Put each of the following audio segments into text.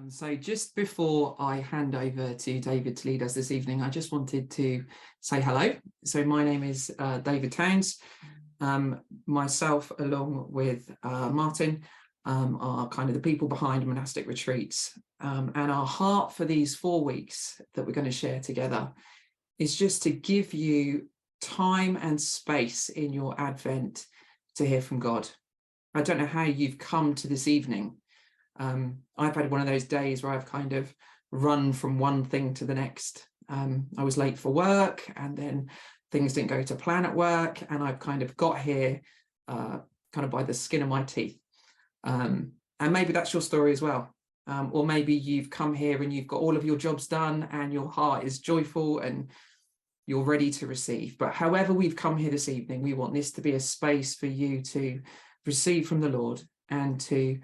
So just before I hand over to David to lead us this evening, I just wanted to say hello. So my name is David Towns. Myself, along with Martin, are kind of the people behind monastic retreats. And our heart for these 4 weeks that we're going to share together is just to give you time and space in your Advent to hear from God. I don't know how you've come to this evening. I've had one of those days where I've kind of run from one thing to the next. I was late for work, and then things didn't go to plan at work, and I've kind of got here kind of by the skin of my teeth. And maybe that's your story as well. Or maybe you've come here and you've got all of your jobs done and your heart is joyful and you're ready to receive. But however we've come here this evening, we want this to be a space for you to receive from the Lord and to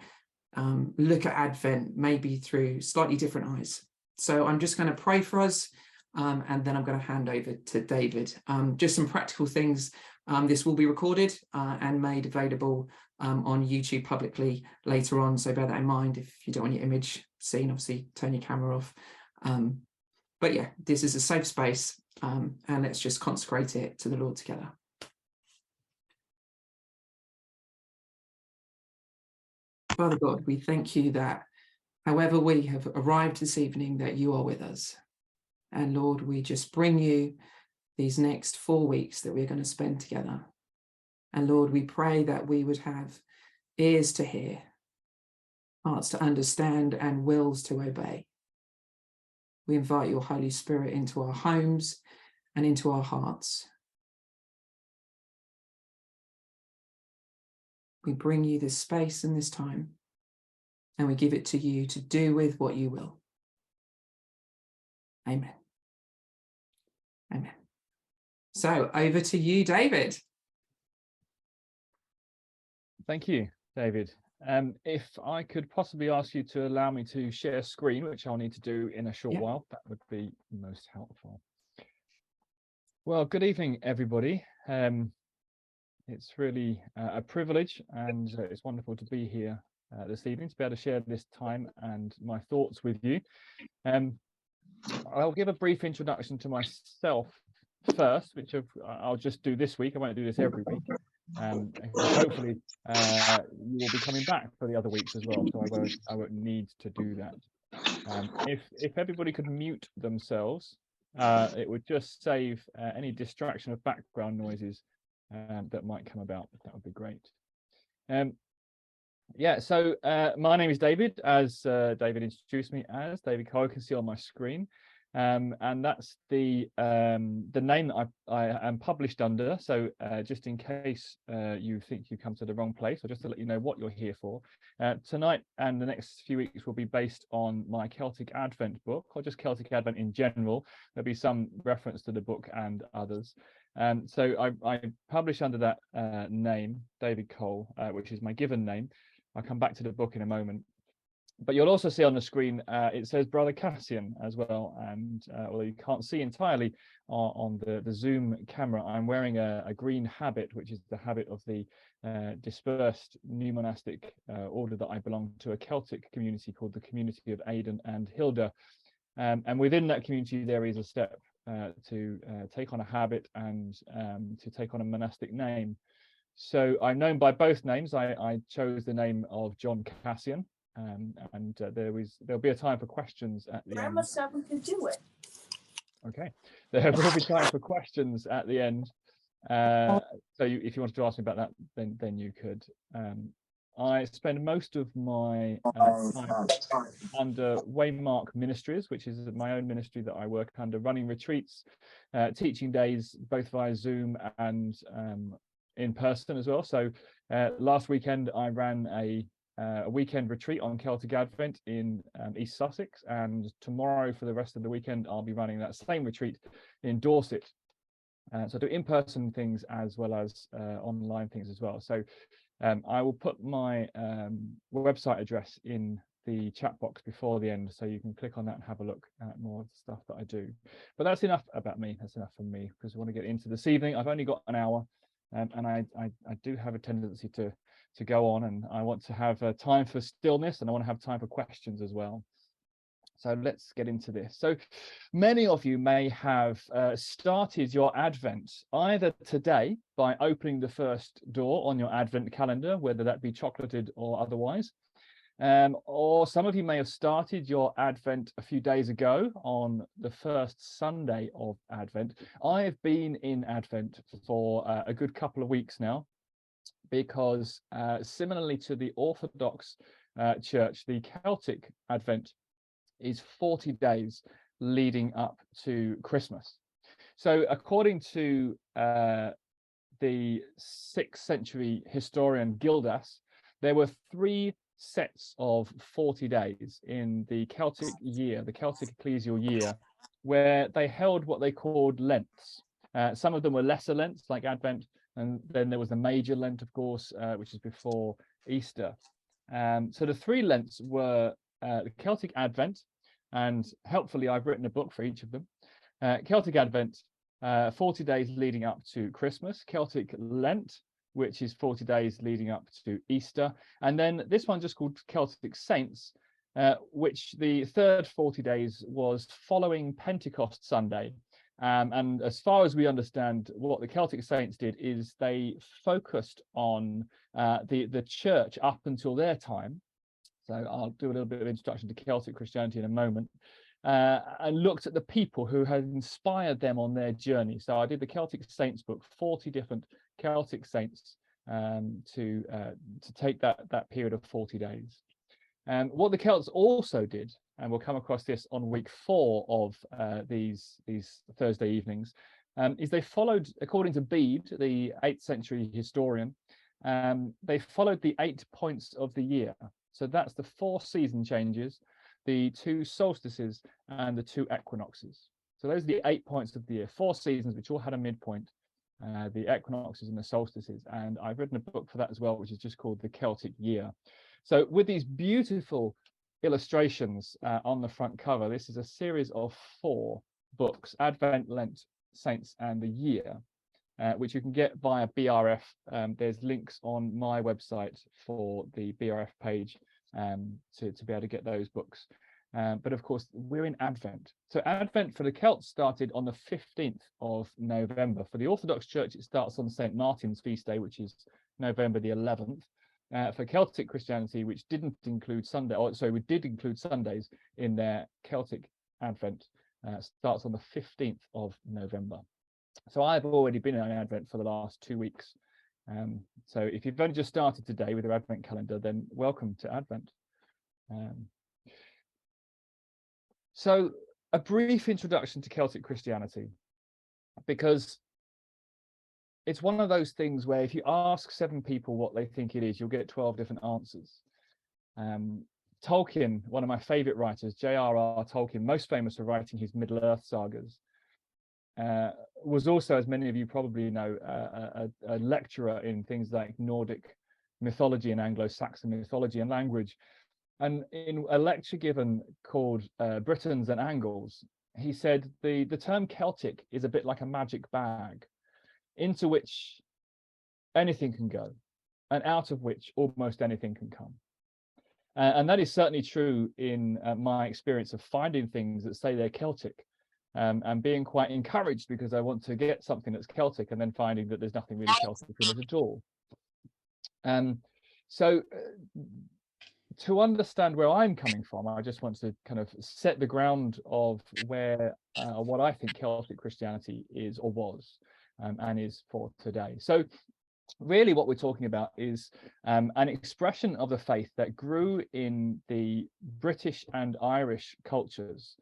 look at Advent maybe through slightly different eyes. So I'm just going to pray for us, and then I'm going to hand over to David. Just some practical things. This will be recorded and made available on YouTube publicly later on, so bear that in mind. If you don't want your image seen, obviously turn your camera off. But yeah, this is a safe space, and let's just consecrate it to the Lord together. Father God, we thank you that however we have arrived this evening, that you are with us. And Lord, we just bring you these next 4 weeks that we're going to spend together. And Lord, we pray that we would have ears to hear, hearts to understand, and wills to obey. We invite your Holy Spirit into our homes and into our hearts. We bring you this space and this time, and we give it to you to do with what you will. Amen. Amen. So over to you, David. Thank you, David. If I could possibly ask you to allow me to share screen, which I'll need to do in a short while, that would be most helpful. Well, good evening, everybody. It's really a privilege, and it's wonderful to be here this evening to be able to share this time and my thoughts with you. I'll give a brief introduction to myself first, which I'll just do this week. I won't do this every week. Hopefully you will be coming back for the other weeks as well, so I won't need to do that. If everybody could mute themselves, it would just save any distraction of background noises that might come about. That would be great. Yeah, so my name is David, as David introduced me as David Cole. You can see on my screen, and that's the name that I am published under. So just in case you think you come to the wrong place, or just to let you know what you're here for, tonight and the next few weeks will be based on my Celtic Advent book, or just Celtic Advent in general. There'll be some reference to the book and others. So I publish under that name, David Cole, which is my given name. I'll come back to the book in a moment. But you'll also see on the screen, it says Brother Cassian as well. And although you can't see entirely on the Zoom camera, I'm wearing a green habit, which is the habit of the dispersed new monastic order that I belong to, a Celtic community called the Community of Aidan and Hilda. And within that community, there is a step to take on a habit and to take on a monastic name. So I'm known by both names. I chose the name of John Cassian, and there'll be a time for questions at the end. We could do it. Okay, there will be time for questions at the end. So if you wanted to ask me about that, then you could. I spend most of my time under Waymark Ministries, which is my own ministry that I work under, running retreats, teaching days, both via Zoom and in person as well. So last weekend I ran a weekend retreat on Celtic Advent in East Sussex, and tomorrow for the rest of the weekend I'll be running that same retreat in Dorset. So I do in-person things as well as online things as well. So I will put my website address in the chat box before the end, so you can click on that and have a look at more of the stuff that I do. But that's enough about me. That's enough from me, because I want to get into this evening. I've only got an hour. And I do have a tendency to go on, and I want to have time for stillness, and I want to have time for questions as well. So let's get into this. So many of you may have started your Advent either today by opening the first door on your Advent calendar, whether that be chocolated or otherwise, or some of you may have started your Advent a few days ago on the first Sunday of Advent. I have been in Advent for a good couple of weeks now, because similarly to the Orthodox Church, the Celtic Advent is 40 days leading up to Christmas. So according to the 6th century historian Gildas, there were 3 sets of 40 days in the Celtic year, the Celtic ecclesial year, where they held what they called Lents. Some of them were lesser Lents, like Advent, and then there was the major Lent, of course, which is before Easter. So the 3 Lents were the Celtic Advent, and helpfully I've written a book for each of them. Celtic Advent, 40 days leading up to Christmas. Celtic Lent, which is 40 days leading up to Easter. And then this one just called Celtic Saints, which the third 40 days was following Pentecost Sunday. And as far as we understand, what the Celtic Saints did is they focused on the church up until their time. So I'll do a little bit of introduction to Celtic Christianity in a moment, and looked at the people who had inspired them on their journey. So I did the Celtic Saints book, 40 different Celtic saints, to take that period of 40 days. What the Celts also did, and we'll come across this on week 4 of these Thursday evenings, is they followed, according to Bede, the 8th century historian, they followed the 8 points of the year. So that's the 4 season changes, the 2 solstices, and the 2 equinoxes. So those are the 8 points of the year, 4 seasons, which all had a midpoint, the equinoxes and the solstices. And I've written a book for that as well, which is just called The Celtic Year. So with these beautiful illustrations on the front cover, this is a series of 4 books, Advent, Lent, Saints, and the Year, which you can get via BRF. There's links on my website for the BRF page to be able to get those books. But of course, we're in Advent. So Advent for the Celts started on the 15th of November. For the Orthodox Church, it starts on St. Martin's feast day, which is November the 11th. For Celtic Christianity, which didn't include Sunday, or sorry, we did include Sundays in their Celtic Advent, starts on the 15th of November. So I've already been in Advent for the last 2 weeks. So if you've only just started today with your Advent calendar, then welcome to Advent. So a brief introduction to Celtic Christianity, because it's one of those things where if you ask 7 people what they think it is, you'll get 12 different answers. Tolkien, one of my favorite writers, J.R.R. Tolkien, most famous for writing his Middle-earth sagas, was also, as many of you probably know, a lecturer in things like Nordic mythology and Anglo-Saxon mythology and language. And in a lecture given called Britons and Angles, he said the term Celtic is a bit like a magic bag into which anything can go and out of which almost anything can come. And that is certainly true in my experience of finding things that say they're Celtic, and being quite encouraged because I want to get something that's Celtic and then finding that there's nothing really Celtic in it at all. So to understand where I'm coming from, I just want to kind of set the ground of where what I think Celtic Christianity is or was, and is for today. So really what we're talking about is an expression of the faith that grew in the British and Irish cultures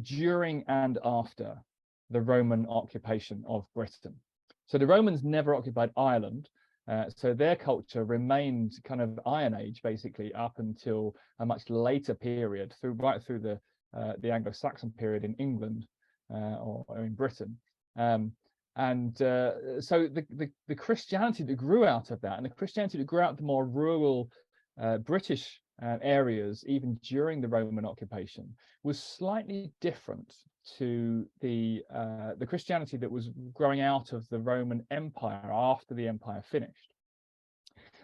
during and after the Roman occupation of Britain. So the Romans never occupied Ireland, so their culture remained kind of Iron Age basically up until a much later period, right through the Anglo-Saxon period in England or in Britain. So the Christianity that grew out of that, and the Christianity that grew out of the more rural British areas, even during the Roman occupation, was slightly different to the Christianity that was growing out of the Roman Empire after the empire finished.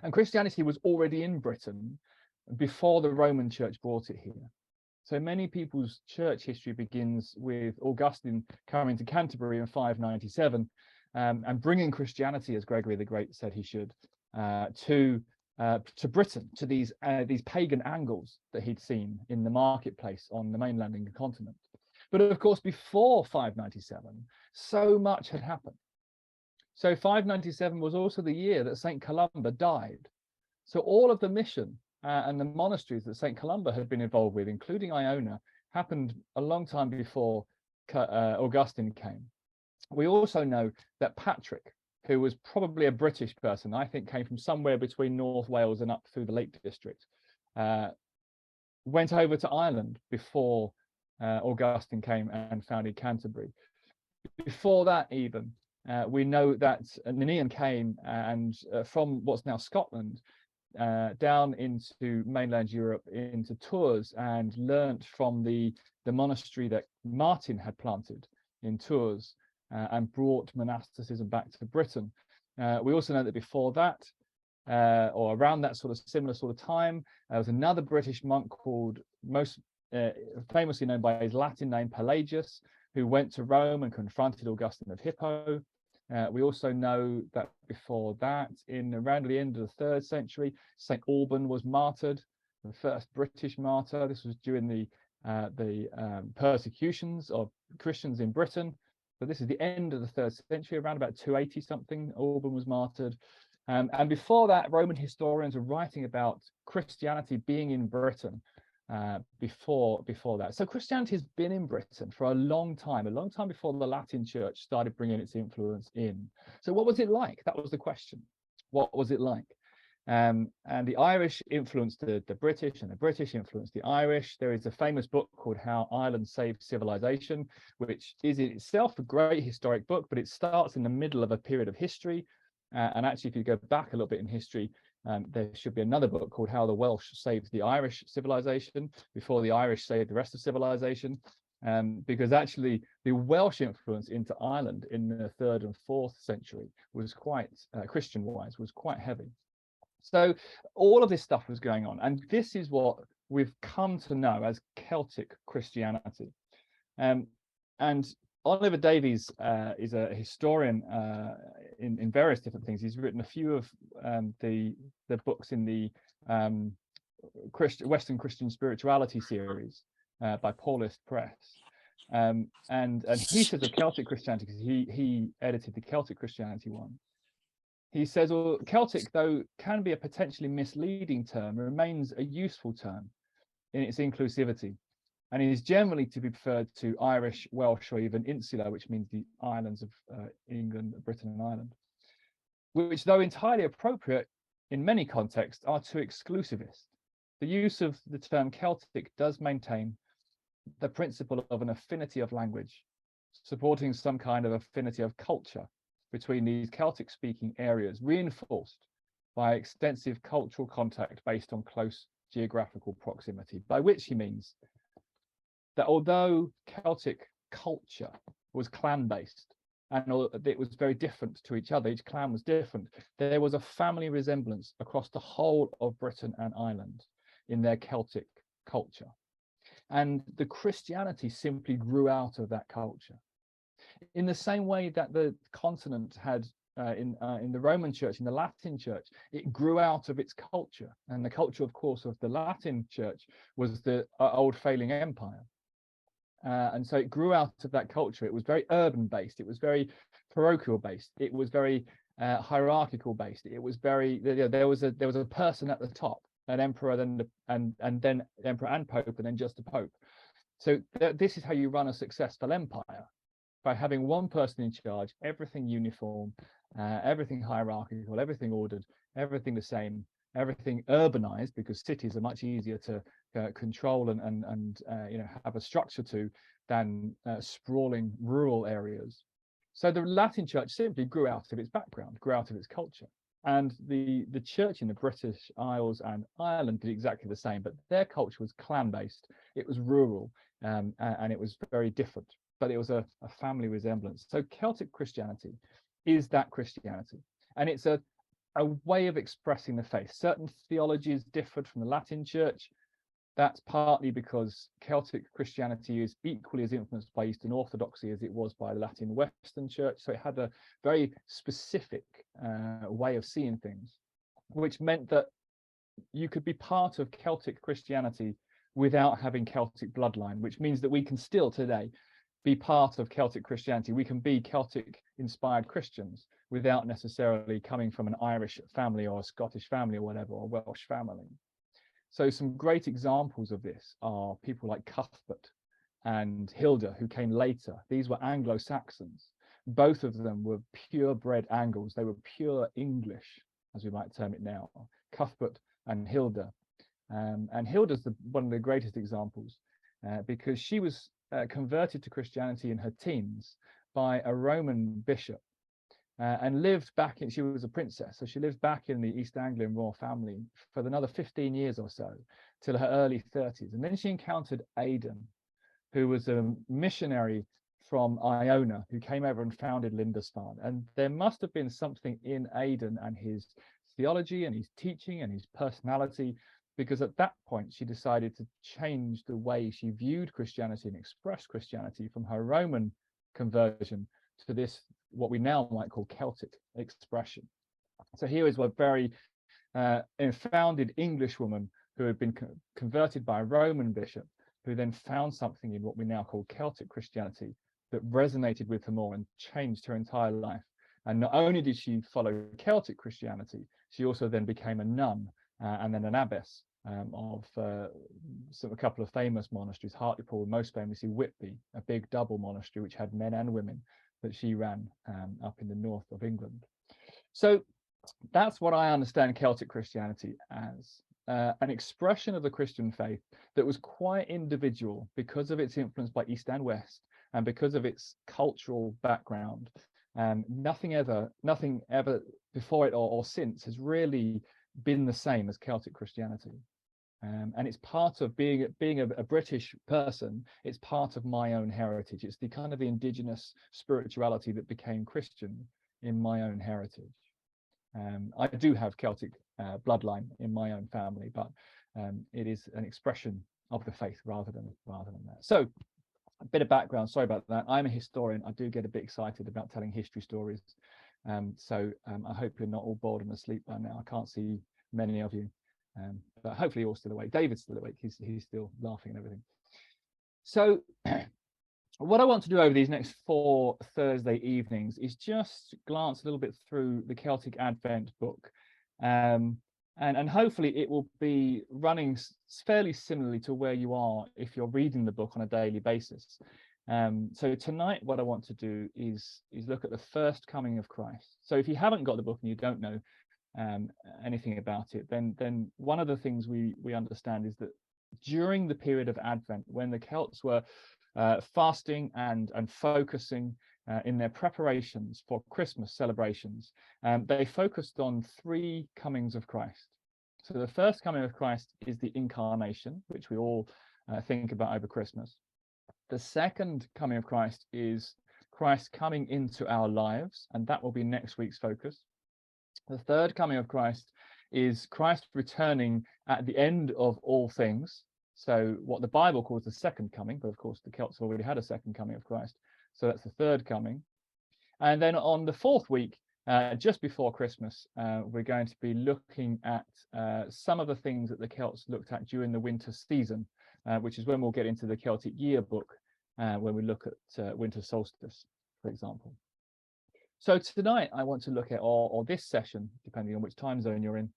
And Christianity was already in Britain before the Roman Church brought it here. So many people's church history begins with Augustine coming to Canterbury in 597 and bringing Christianity, as Gregory the Great said he should, to Britain, to these pagan angles that he'd seen in the marketplace on the mainland Indian continent. But of course, before 597, so much had happened. So 597 was also the year that St. Columba died. So all of the mission and the monasteries that St. Columba had been involved with, including Iona, happened a long time before Augustine came. We also know that Patrick, who was probably a British person, I think came from somewhere between North Wales and up through the Lake District, went over to Ireland before Augustine came and founded Canterbury. Before that even, we know that Ninian came and from what's now Scotland down into mainland Europe, into Tours, and learnt from the monastery that Martin had planted in Tours and brought monasticism back to Britain. We also know that before that, or around that sort of similar sort of time, there was another British monk called, most famously known by his Latin name, Pelagius, who went to Rome and confronted Augustine of Hippo. We also know that before that, in around the end of the 3rd century, St. Alban was martyred, the first British martyr. This was during the persecutions of Christians in Britain. So this is the end of the 3rd century, around about 280 something, Alban was martyred. And before that, Roman historians were writing about Christianity being in Britain before that. So Christianity has been in Britain for a long time before the Latin Church started bringing its influence in. So what was it like? That was the question. What was it like? And the Irish influenced the British, and the British influenced the Irish. There is a famous book called How Ireland Saved Civilization, which is in itself a great historic book, but it starts in the middle of a period of history. And actually, if you go back a little bit in history, there should be another book called How the Welsh Saved the Irish Civilization before the Irish saved the rest of civilization, because actually the Welsh influence into Ireland in the 3rd and 4th century was quite, Christian-wise, was quite heavy. So all of this stuff was going on, and this is what we've come to know as Celtic Christianity. And Oliver Davies is a historian in various different things. He's written a few of the books in the Western Christian Spirituality series by Paulist Press. And he says of Celtic Christianity, because he edited the Celtic Christianity one. He says, well, Celtic, though can be a potentially misleading term, remains a useful term in its inclusivity, and it is generally to be preferred to Irish, Welsh, or even Insular, which means the islands of England, Britain and Ireland, which, though entirely appropriate in many contexts, are too exclusivist. The use of the term Celtic does maintain the principle of an affinity of language, supporting some kind of affinity of culture between these Celtic-speaking areas, reinforced by extensive cultural contact based on close geographical proximity, by which he means that although Celtic culture was clan-based and it was very different to each other, each clan was different, there was a family resemblance across the whole of Britain and Ireland in their Celtic culture. And the Christianity simply grew out of that culture. In the same way that the continent had in the Roman Church, in the Latin Church, it grew out of its culture. And the culture, of course, of the Latin Church was the old failing empire. And so it grew out of that culture. It was very urban based. It was very parochial based. It was very hierarchical based. It was very, there was a person at the top, an emperor, then and then emperor and pope, and then just a pope. So this is how you run a successful empire, by having one person in charge, everything uniform, everything hierarchical, everything ordered, everything the same, everything urbanized, because cities are much easier to control and have a structure to than sprawling rural areas. So the Latin Church simply grew out of its background, grew out of its culture. And the church in the British Isles and Ireland did exactly the same, but their culture was clan-based, it was rural, and it was very different, but it was a family resemblance. So Celtic Christianity is that Christianity, and it's a way of expressing the faith. Certain theologies differed from the Latin Church. That's partly because Celtic Christianity is equally as influenced by Eastern Orthodoxy as it was by the Latin Western Church. So it had a very specific way of seeing things, which meant that you could be part of Celtic Christianity without having Celtic bloodline, which means that we can still today be part of Celtic Christianity. We can be Celtic inspired Christians without necessarily coming from an Irish family or a Scottish family or whatever, or a Welsh family. So some great examples of this are people like Cuthbert and Hilda, who came later. These were Anglo-Saxons. Both of them were purebred Angles. They were pure English, as we might term it now, Cuthbert and Hilda. And Hilda's one of the greatest examples because she was converted to Christianity in her teens by a Roman bishop and lived back in, she was a princess, so she lived back in the East Anglian royal family for another 15 years or so, till her early 30s. And then she encountered Aidan, who was a missionary from Iona, who came over and founded Lindisfarne. And there must have been something in Aidan and his theology and his teaching and his personality, because at that point she decided to change the way she viewed Christianity and expressed Christianity from her Roman conversion to this, what we now might call Celtic expression. So here is a very founded English woman who had been converted by a Roman bishop, who then found something in what we now call Celtic Christianity that resonated with her more and changed her entire life. And not only did she follow Celtic Christianity, she also then became a nun and then an abbess of a couple of famous monasteries, Hartlepool, and most famously Whitby, a big double monastery which had men and women that she ran up in the north of England. So that's what I understand Celtic Christianity as, an expression of the Christian faith that was quite individual because of its influence by East and West and because of its cultural background. Nothing ever before it or since has really been the same as Celtic Christianity. And it's part of being a British person. It's part of my own heritage. It's the kind of the indigenous spirituality that became Christian in my own heritage. I do have Celtic bloodline in my own family, but it is an expression of the faith rather than that. So a bit of background. Sorry about that. I'm a historian. I do get a bit excited about telling history stories. So I hope you're not all bored and asleep by now. I can't see many of you. But hopefully you're all still awake. David's still awake. He's still laughing and everything. So what I want to do over these next 4 Thursday evenings is just glance a little bit through the Celtic Advent book. And hopefully it will be running fairly similarly to where you are if you're reading the book on a daily basis. So tonight what I want to do is look at the first coming of Christ. So if you haven't got the book and you don't know anything about it, then one of the things we understand is that during the period of Advent, when the Celts were fasting and focusing in their preparations for Christmas celebrations, they focused on 3 comings of Christ. So the first coming of Christ is the incarnation, which we all think about over Christmas. The second coming of Christ is Christ coming into our lives, and that will be next week's focus. The third coming of Christ is Christ returning at the end of all things. So what the Bible calls the second coming, but of course the Celts already had a second coming of Christ. So that's the third coming. And then on the 4th week, just before Christmas, we're going to be looking at some of the things that the Celts looked at during the winter season, which is when we'll get into the Celtic yearbook, when we look at winter solstice, for example. So tonight I want to look at, or this session, depending on which time zone you're in,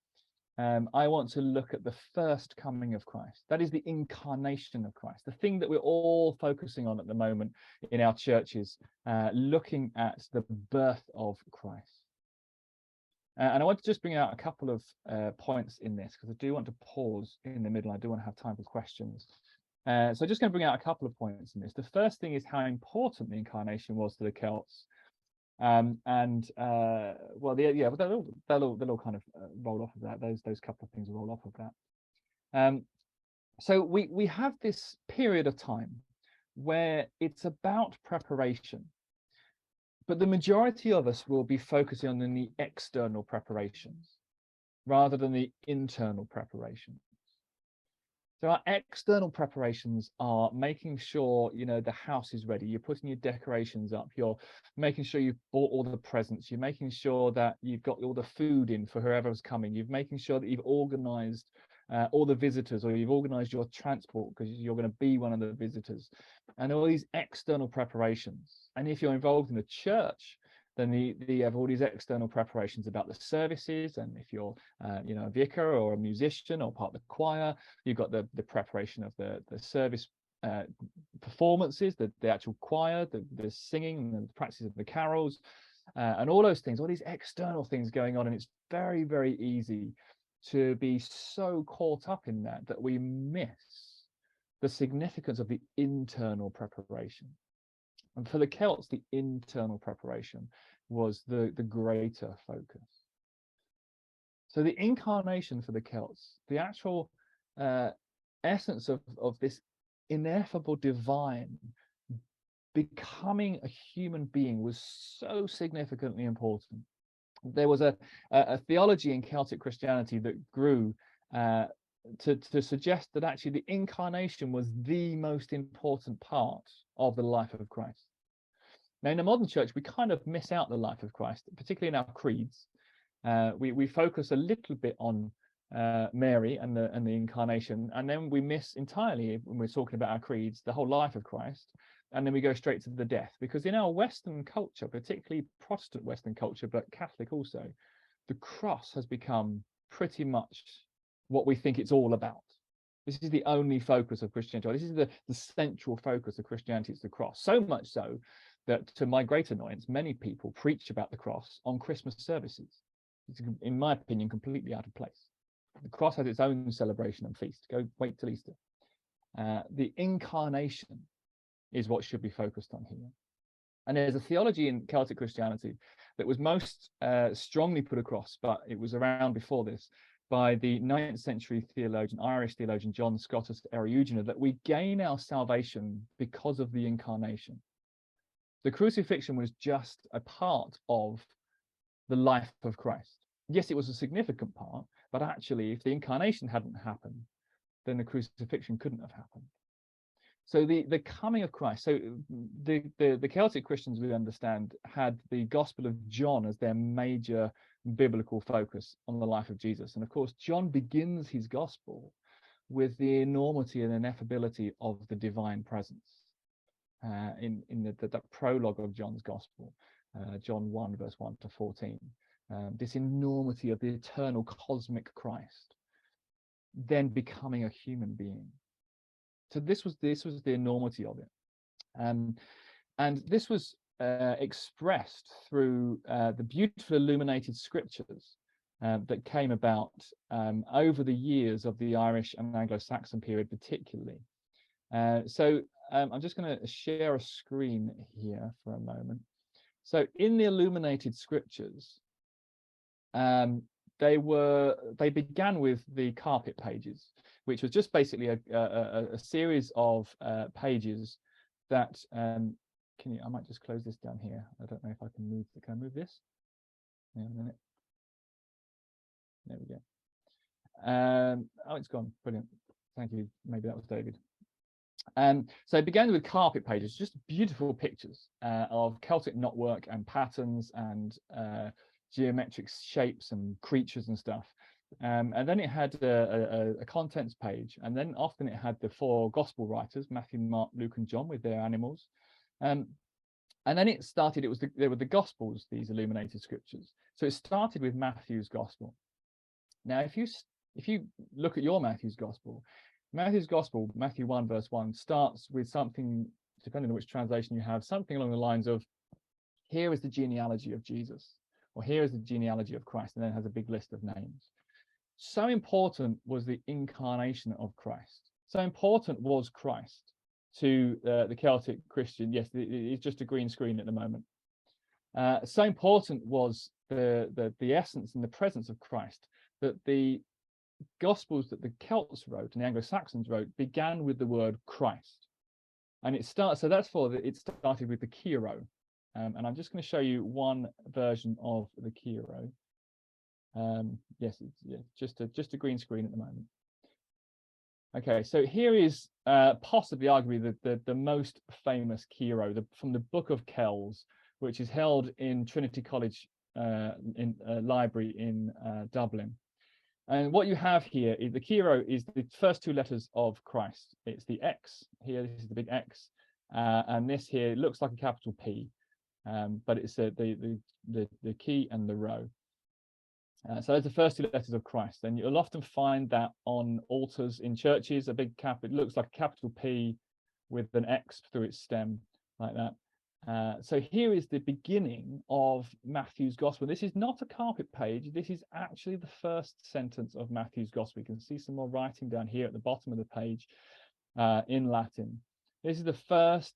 I want to look at the first coming of Christ. That is the incarnation of Christ, the thing that we're all focusing on at the moment in our churches, looking at the birth of Christ. And I want to just bring out a couple of points in this, because I do want to pause in the middle. I do want to have time for questions. So I'm just going to bring out a couple of points in this. The first thing is how important the incarnation was to the Celts. Well, they'll all kind of roll off of that. Those couple of things will roll off of that. So we have this period of time where it's about preparation, but the majority of us will be focusing on the external preparations rather than the internal preparations. So our external preparations are making sure, you know, the house is ready. You're putting your decorations up. You're making sure you've bought all the presents. You're making sure that you've got all the food in for whoever's coming. You're making sure that you've organized all the visitors, or you've organized your transport because you're going to be one of the visitors, and all these external preparations. And if you're involved in the church, then you have all these external preparations about the services. And if you're you know, a vicar or a musician or part of the choir, you've got the preparation of the service performances, the actual choir, the singing and the practice of the carols, and all those things, all these external things going on. And it's very, very easy to be so caught up in that we miss the significance of the internal preparation. And for the Celts, the internal preparation was the greater focus. So the incarnation for the Celts, the actual essence of this ineffable divine becoming a human being, was so significantly important. There was a theology in Celtic Christianity that grew to suggest that actually the incarnation was the most important part of the life of Christ. Now, in the modern church, we kind of miss out the life of Christ, particularly in our creeds. We focus a little bit on Mary and the incarnation, and then we miss entirely, when we're talking about our creeds, the whole life of Christ, and then we go straight to the death. Because in our Western culture, particularly Protestant Western culture, but Catholic also, the cross has become pretty much what we think it's all about. This is the only focus of Christianity. This is the central focus of Christianity. It's the cross. So much so that, to my great annoyance, many people preach about the cross on Christmas services. It's, in my opinion, completely out of place. The cross has its own celebration and feast. Go wait till Easter. The incarnation is what should be focused on here. And there's a theology in Celtic Christianity that was most strongly put across, but it was around before this, by the 9th century theologian, Irish theologian John Scotus Eriugena, that we gain our salvation because of the incarnation. The crucifixion was just a part of the life of Christ. Yes, it was a significant part, but actually, if the incarnation hadn't happened, then the crucifixion couldn't have happened. So the coming of Christ, so the Celtic Christians, we understand, had the Gospel of John as their major biblical focus on the life of Jesus. And of course, John begins his gospel with the enormity and ineffability of the divine presence. In that prologue of John's gospel, John 1, verse 1 to 14, this enormity of the eternal cosmic Christ then becoming a human being. So this was the enormity of it, and this was expressed through the beautiful illuminated scriptures that came about over the years of the Irish and Anglo-Saxon period, particularly. So I'm just going to share a screen here for a moment. So in the illuminated scriptures, they began with the carpet pages, which was just basically a series of pages that I might just close this down here. I don't know if I can move. Can I move this? Hang on a minute. There we go. Oh, it's gone. Brilliant. Thank you. Maybe that was David. So it began with carpet pages, just beautiful pictures of Celtic knotwork and patterns and geometric shapes and creatures and stuff. And then it had a contents page, and then often it had the 4 gospel writers, Matthew, Mark, Luke, and John, with their animals. And then it started. There were the gospels, these illuminated scriptures. So it started with Matthew's gospel. Now, if you look at your Matthew's gospel, Matthew 1, verse 1, starts with something, depending on which translation you have, something along the lines of, here is the genealogy of Jesus, or here is the genealogy of Christ, and then it has a big list of names. So important was the incarnation of Christ. So important was Christ to the Celtic Christian. Yes, it's just a green screen at the moment. So important was the essence and the presence of Christ, that the Gospels that the Celts wrote and the Anglo-Saxons wrote began with the word Christ. And it starts, so that's it started with the Kyrio. And I'm just going to show you one version of the Kyrio. Yes, it's just a green screen at the moment. Okay, so here is possibly, arguably, the most famous Kiro from the Book of Kells, which is held in Trinity College in library in Dublin. And what you have here is the Kiro is the first two letters of Christ. It's the X here. This is the big X, and this here looks like a capital P, but it's the key and the row. So there's the first two letters of Christ, and you'll often find that on altars in churches, a big cap. It looks like a capital P with an X through its stem, like that. So here is the beginning of Matthew's Gospel. This is not a carpet page. This is actually the first sentence of Matthew's Gospel. You can see some more writing down here at the bottom of the page in Latin. This is the first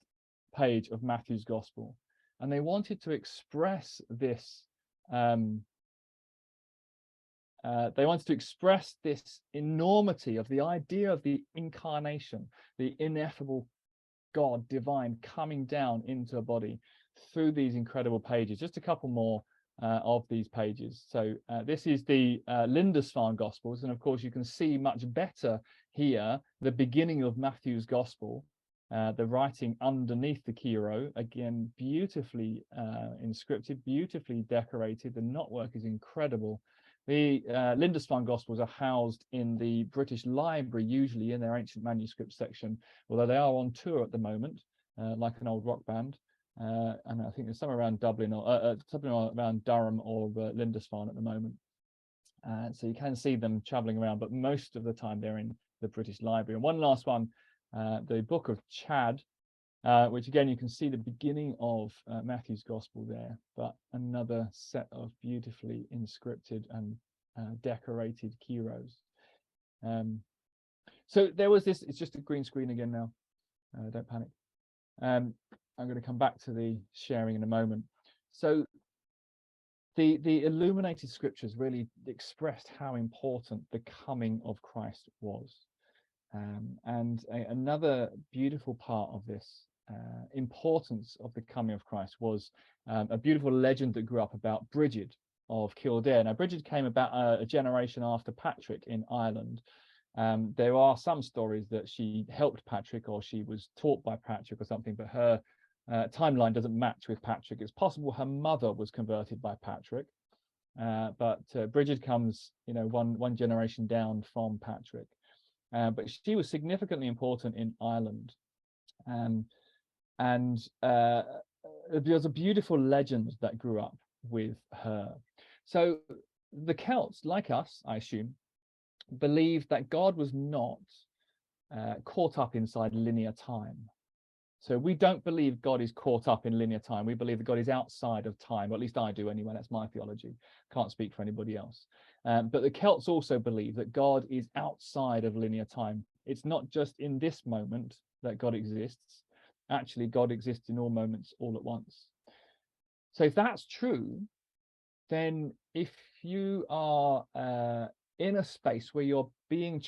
page of Matthew's Gospel, and they wanted to express this. They wanted to express this enormity of the idea of the incarnation, the ineffable God divine coming down into a body through these incredible pages. Just a couple more of these pages. So this is the Lindisfarne Gospels, and of course you can see much better here the beginning of Matthew's Gospel, the writing underneath the Kiro, again beautifully inscripted, beautifully decorated. The knotwork is incredible. The Lindisfarne Gospels are housed in the British Library, usually in their ancient manuscript section, although they are on tour at the moment, like an old rock band. And I think there's some around Dublin or something around Durham or Lindisfarne at the moment. So you can see them traveling around, but most of the time they're in the British Library. And one last one, the Book of Chad, which again, you can see the beginning of Matthew's Gospel there, but another set of beautifully inscripted and decorated Kiros. So there was this, it's just a green screen again now, don't panic. I'm going to come back to the sharing in a moment. So the illuminated scriptures really expressed how important the coming of Christ was. And another beautiful part of this importance of the coming of Christ was a beautiful legend that grew up about Bridget of Kildare. Now, Bridget came about a generation after Patrick in Ireland. There are some stories that she helped Patrick or she was taught by Patrick or something, but her timeline doesn't match with Patrick. It's possible her mother was converted by Patrick, but Bridget comes, one generation down from Patrick. But she was significantly important in Ireland. And there's a beautiful legend that grew up with her. So the Celts, like us, I assume, believed that God was not caught up inside linear time. So we don't believe God is caught up in linear time. We believe that God is outside of time, or at least I do anyway. That's my theology. Can't speak for anybody else. But the Celts also believe that God is outside of linear time. It's not just in this moment that God exists. Actually, God exists in all moments all at once. So if that's true, then if you are in a space where you're being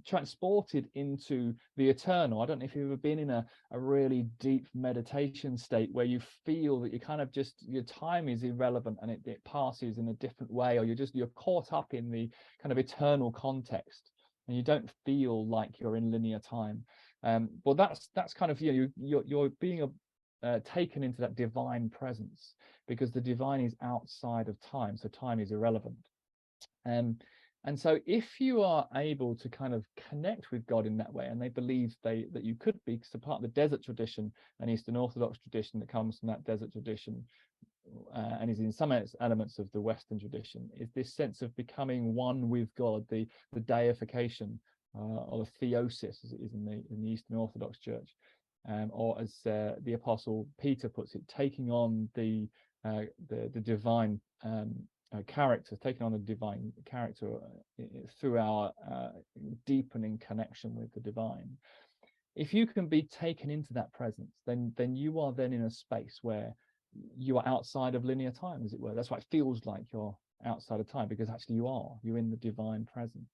transported into the eternal, I don't know if you've ever been in a really deep meditation state where you feel that you kind of just, your time is irrelevant and it passes in a different way, or you're caught up in the kind of eternal context and you don't feel like you're in linear time. Well, that's kind of, you're being taken into that divine presence, because the divine is outside of time, so time is irrelevant. And so if you are able to kind of connect with God in that way, and they believe that you could be, because part of the desert tradition, an Eastern Orthodox tradition that comes from that desert tradition, and is in some elements of the Western tradition, is this sense of becoming one with God, the deification, or the theosis, as it is in the Eastern Orthodox Church, or as the Apostle Peter puts it, taking on the divine character, taking on the divine character through our deepening connection with the divine. If you can be taken into that presence, then you are then in a space where you are outside of linear time, as it were. That's why it feels like you're outside of time, because actually you're in the divine presence.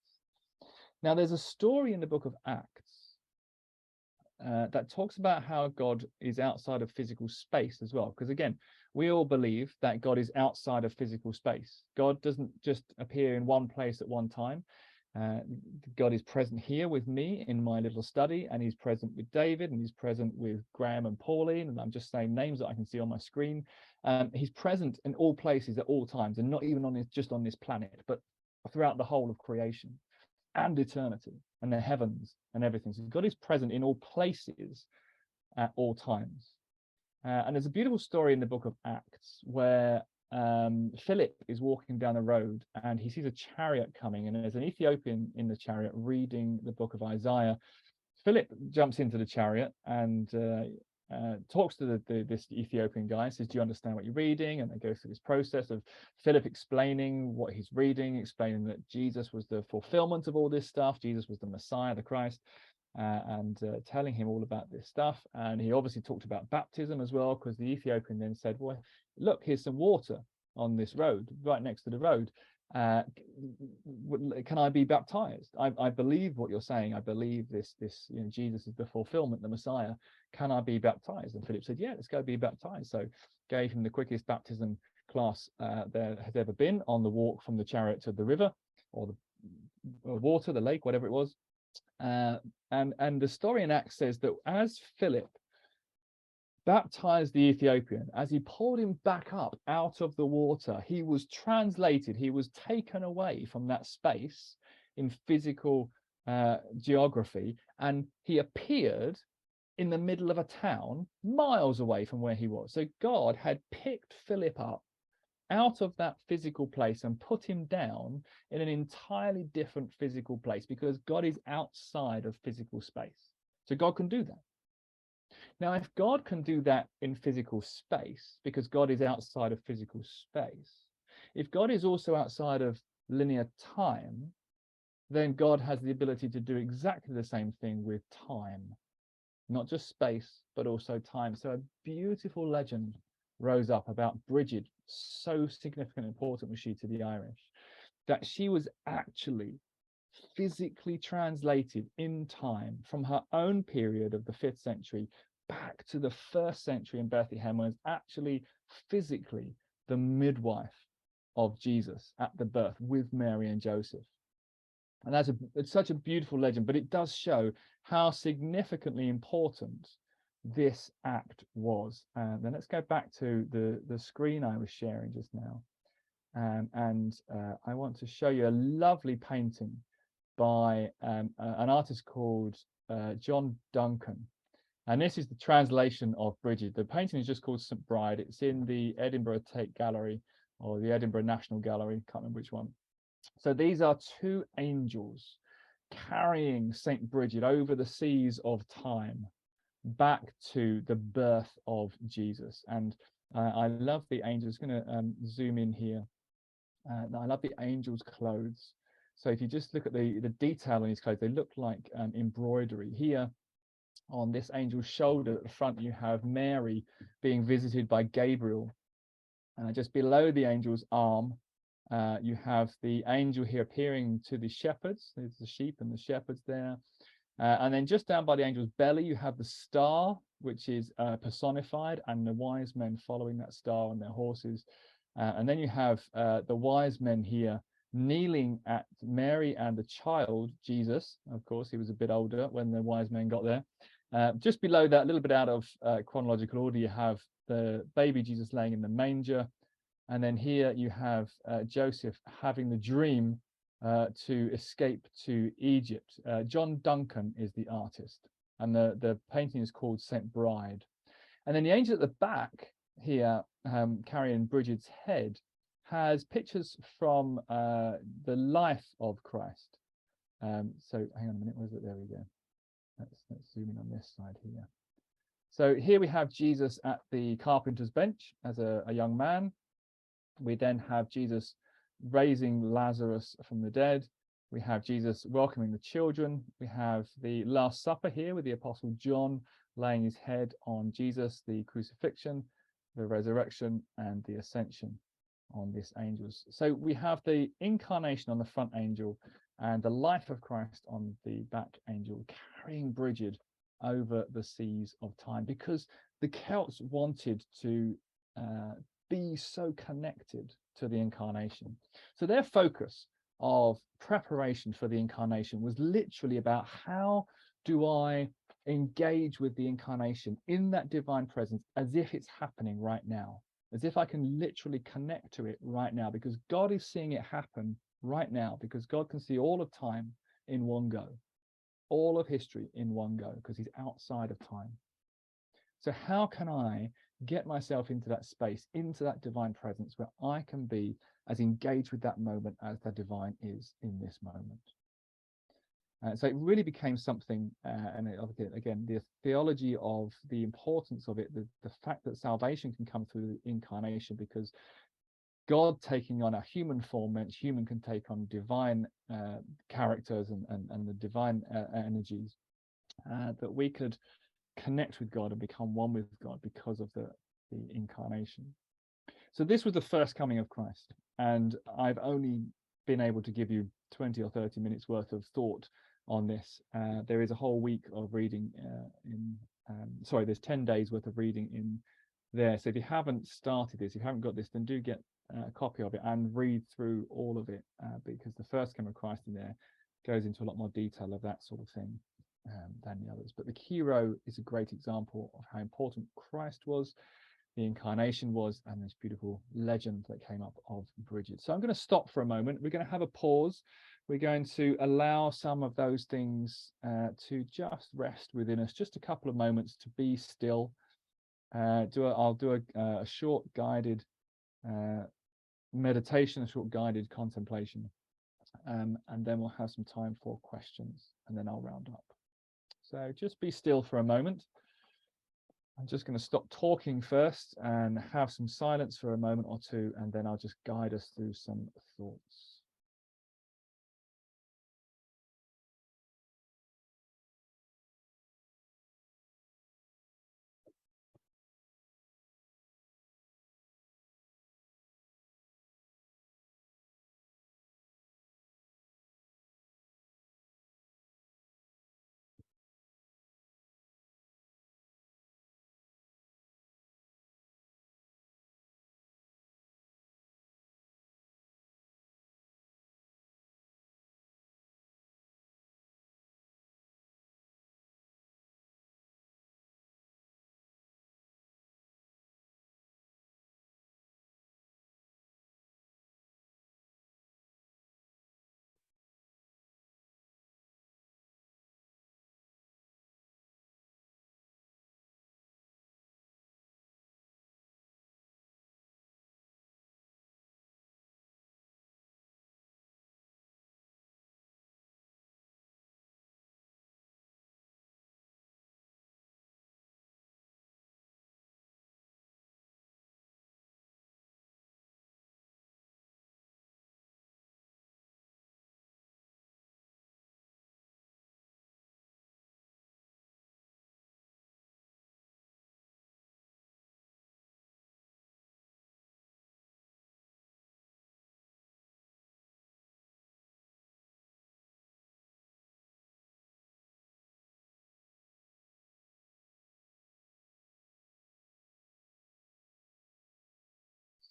Now, there's a story in the book of Acts that talks about how God is outside of physical space as well. Because again, we all believe that God is outside of physical space. God doesn't just appear in one place at one time. God is present here with me in my little study, and he's present with David, and he's present with Graham and Pauline, and I'm just saying names that I can see on my screen. He's present in all places at all times, and not even just on this planet, but throughout the whole of creation and eternity and the heavens and everything. So God is present in all places at all times. And there's a beautiful story in the book of Acts where Philip is walking down the road and he sees a chariot coming, and there's an Ethiopian in the chariot reading the book of Isaiah. Philip jumps into the chariot and talks to this Ethiopian guy, says, "Do you understand what you're reading?" And they go through this process of Philip explaining what he's reading, explaining that Jesus was the fulfillment of all this stuff. Jesus was the Messiah, the Christ, and telling him all about this stuff. And he obviously talked about baptism as well, because the Ethiopian then said, "Well, look, here's some water on this road, right next to the road. Can I be baptized? I believe what you're saying. I believe this Jesus is the fulfillment, the Messiah. Can I be baptized?" And Philip said, "Yeah, let's go be baptized." So gave him the quickest baptism class there has ever been on the walk from the chariot to the river, or the water, the lake, whatever it was. And the story in Acts says that as Philip baptized the Ethiopian, as he pulled him back up out of the water, he was translated, he was taken away from that space in physical geography, and he appeared in the middle of a town miles away from where he was. So God had picked Philip up out of that physical place and put him down in an entirely different physical place, because God is outside of physical space. So God can do that. Now, if God can do that in physical space, because God is outside of physical space, if God is also outside of linear time, then God has the ability to do exactly the same thing with time, not just space, but also time. So a beautiful legend rose up about Bridget, so significant and important was she to the Irish, that she was actually physically translated in time from her own period of the 5th century back to the 1st century in Bethlehem, was actually physically the midwife of Jesus at the birth with Mary and Joseph. And it's such a beautiful legend, but it does show how significantly important this act was. And then let's go back to the screen I was sharing just now. And I want to show you a lovely painting by an artist called John Duncan. And this is the translation of Bridget. The painting is just called St. Bride. It's in the Edinburgh Tate Gallery, or the Edinburgh National Gallery, can't remember which one. So these are two angels carrying St. Bridget over the seas of time back to the birth of Jesus. And I love the angels. I'm going to zoom in here. I love the angels' clothes. So if you just look at the detail on his clothes, they look like embroidery. Here on this angel's shoulder at the front, you have Mary being visited by Gabriel. Just below the angel's arm, you have the angel here appearing to the shepherds. There's the sheep and the shepherds there. And then just down by the angel's belly, you have the star, which is personified, and the wise men following that star on their horses. And then you have the wise men here kneeling at Mary and the child, Jesus. Of course, he was a bit older when the wise men got there. Just below that, a little bit out of chronological order, you have the baby Jesus laying in the manger. And then here you have Joseph having the dream to escape to Egypt. John Duncan is the artist, and the painting is called St. Bride. And then the angel at the back here, carrying Bridget's head, has pictures from the life of Christ. So hang on a minute, where's it? There we go. Let's zoom in on this side here. So here we have Jesus at the carpenter's bench as a young man. We then have Jesus raising Lazarus from the dead. We have Jesus welcoming the children. We have the Last Supper here with the Apostle John laying his head on Jesus, the crucifixion, the resurrection, and the ascension on this angels. So we have the incarnation on the front angel and the life of Christ on the back angel, carrying Bridget over the seas of time, because the Celts wanted to be so connected to the incarnation. So their focus of preparation for the incarnation was literally about how do I engage with the incarnation in that divine presence as if it's happening right now, as if I can literally connect to it right now, because God is seeing it happen right now, because God can see all of time in one go, all of history in one go, because he's outside of time. So how can I get myself into that space, into that divine presence where I can be as engaged with that moment as the divine is in this moment? So it really became something, and again, the theology of the importance of it, the fact that salvation can come through the incarnation, because God taking on a human form meant human can take on divine characters and the divine energies, that we could connect with God and become one with God because of the incarnation. So this was the first coming of Christ, and I've only been able to give you 20 or 30 minutes worth of thought on this. There is a whole week of reading there's 10 days worth of reading in there. So if you haven't started this, if you haven't got this, then do get a copy of it and read through all of it, because the first coming of Christ in there goes into a lot more detail of that sort of thing than the others. But the hero is a great example of how important Christ was, the incarnation was, and this beautiful legend that came up of Bridget. So I'm going to stop for a moment. We're going to have a pause. We're going to allow some of those things to just rest within us, just a couple of moments to be still. I'll do a short guided meditation, a short guided contemplation, and then we'll have some time for questions, and then I'll round up. So just be still for a moment. I'm just going to stop talking first and have some silence for a moment or two, and then I'll just guide us through some thoughts.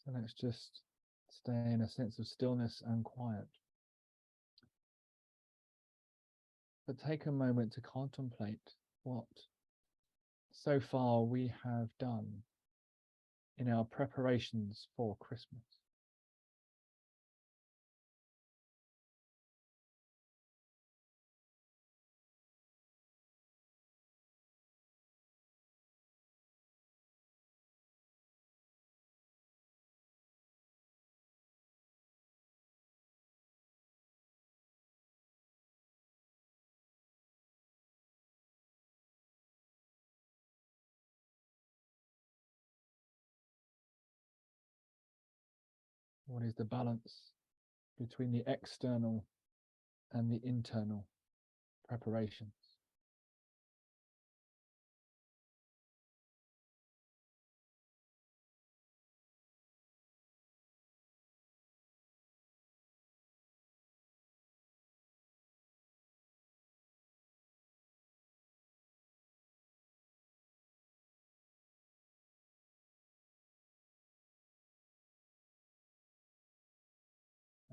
So let's just stay in a sense of stillness and quiet. But take a moment to contemplate what so far we have done in our preparations for Christmas. What is the balance between the external and the internal preparations?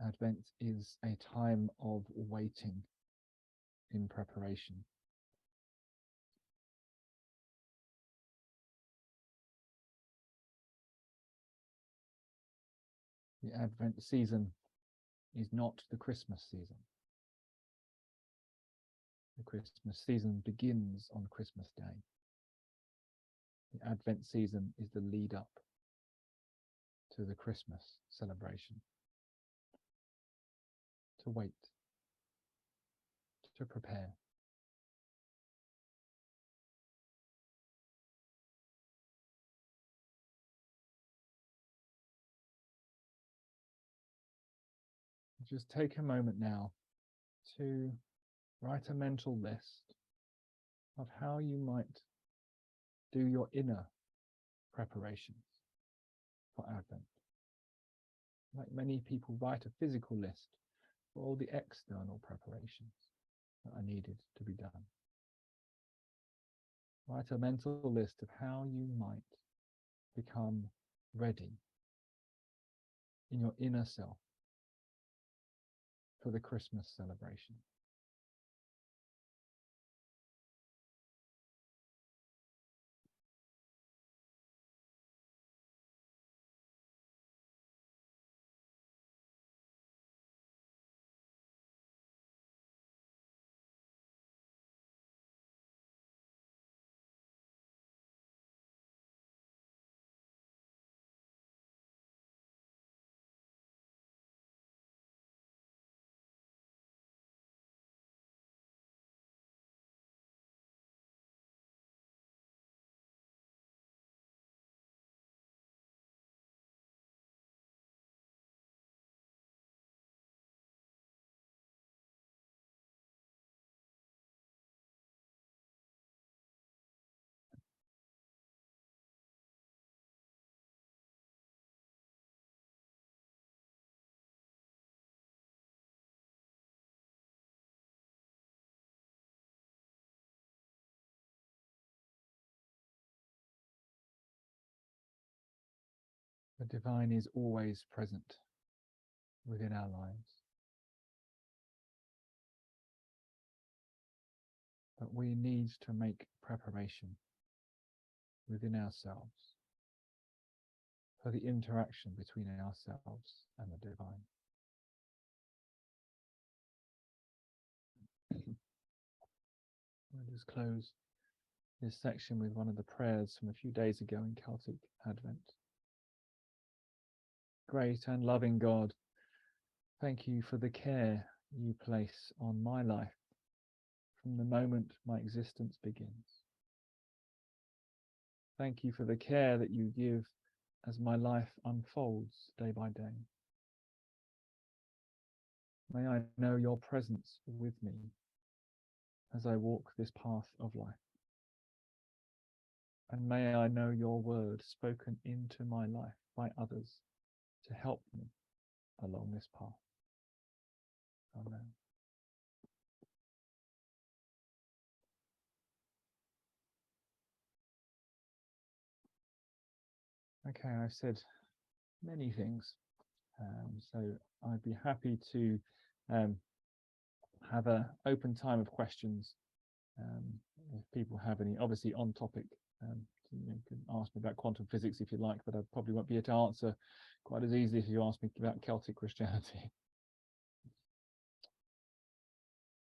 Advent is a time of waiting in preparation. The Advent season is not the Christmas season. The Christmas season begins on Christmas Day. The Advent season is the lead up to the Christmas celebration. To wait, to prepare. Just take a moment now to write a mental list of how you might do your inner preparations for Advent. Like many people, write a physical list for all the external preparations that are needed to be done. Write a mental list of how you might become ready in your inner self for the Christmas celebration. The divine is always present within our lives. But we need to make preparation within ourselves for the interaction between ourselves and the divine. I'll just close this section with one of the prayers from a few days ago in Celtic Advent. Great and loving God, thank you for the care you place on my life from the moment my existence begins. Thank you for the care that you give as my life unfolds day by day. May I know your presence with me as I walk this path of life. And may I know your word spoken into my life by others to help me along this path. Amen. Okay, I've said many things, so I'd be happy to have an open time of questions if people have any, obviously on topic. You can ask me about quantum physics if you like, but I probably won't be able to answer quite as easily if you ask me about Celtic Christianity.